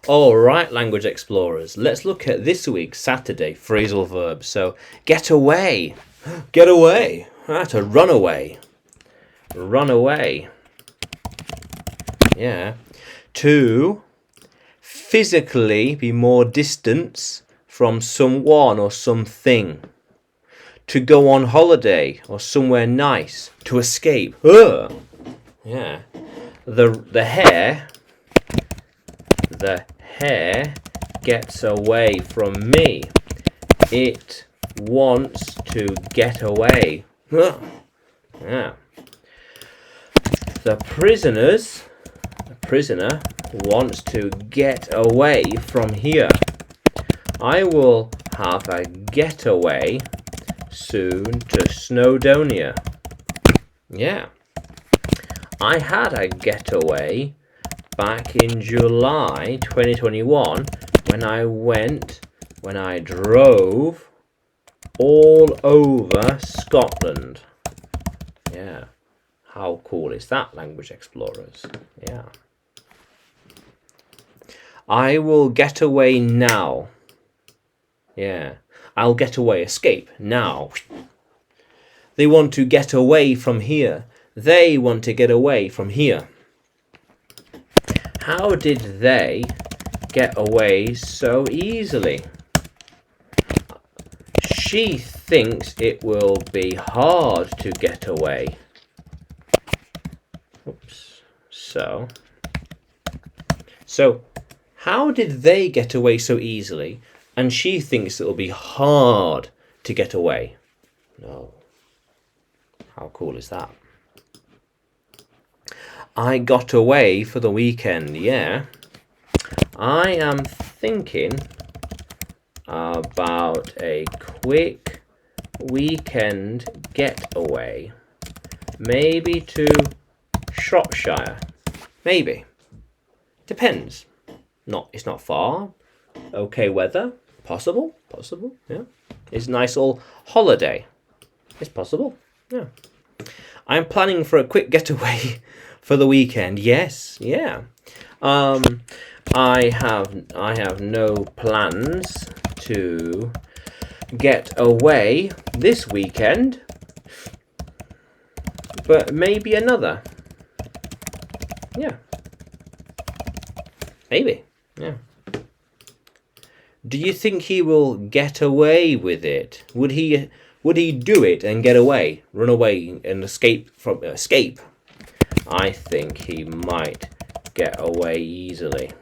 All right, language explorers, let's look at this week's Saturday phrasal verbs. So, get away, get away, to run away, run away. Yeah. To physically be more distant from someone or something. To go on holiday or somewhere nice. To escape. Ugh. Yeah. The hare gets away from me. It wants to get away. Ugh. Yeah. The prisoner wants to get away from here. I will have a getaway soon to Snowdonia. Yeah. I had a getaway back in July 2021 when I drove all over Scotland. Yeah. How cool is that, language explorers? Yeah. I will get away now. Yeah. I'll get away, escape, now. They want to get away from here. They want to get away from here. How did they get away so easily? She thinks it will be hard to get away. Oops. So, how did they get away so easily? And she thinks it'll be hard to get away. No. How cool is that? I got away for the weekend, yeah. I am thinking about a quick weekend getaway. Maybe to Shropshire. Maybe. Depends. It's not far. Okay weather. Possible, yeah. It's a nice little holiday. It's possible, yeah. I'm planning for a quick getaway for the weekend. Yes, yeah. I have no plans to get away this weekend, but maybe another. Yeah. Maybe, yeah. Do you think he will get away with it? Would he do it and get away, run away and escape? I think he might get away easily.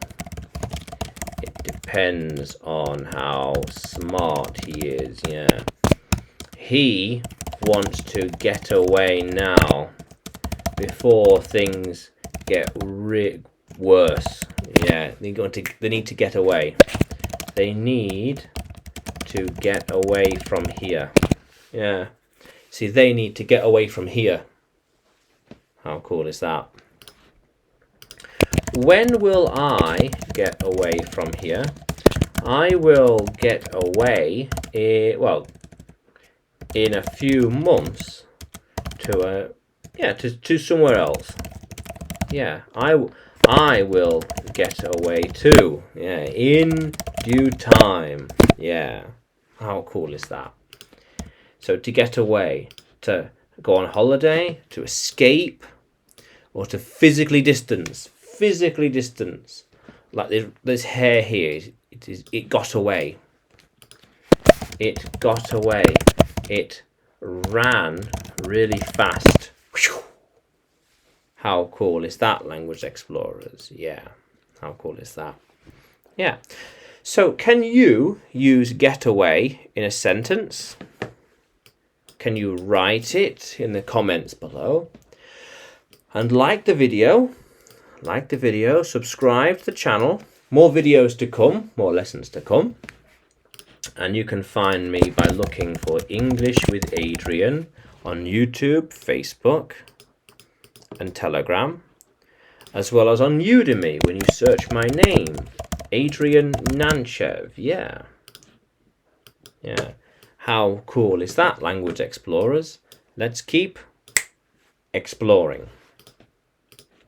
It depends on how smart he is, yeah. He wants to get away now before things get worse. Yeah, they need to get away. They need to get away from here. Yeah. See, they need to get away from here. How cool is that? When will I get away from here? I will get away, in a few months to somewhere else. Yeah, I will get away too. Yeah, in due time. Yeah. How cool is that? So to get away, to go on holiday, to escape, or to physically distance. Physically distance. Like this hare here, it got away. It got away. It ran really fast. How cool is that, language explorers? Yeah. How cool is that? Yeah. So can you use get away in a sentence? Can you write it in the comments below? And like the video, subscribe to the channel. More videos to come, more lessons to come. And you can find me by looking for English with Adrian on YouTube, Facebook, and Telegram, as well as on Udemy when you search my name, Adrian Nanchev. Yeah. How cool is that, language explorers? Let's keep exploring.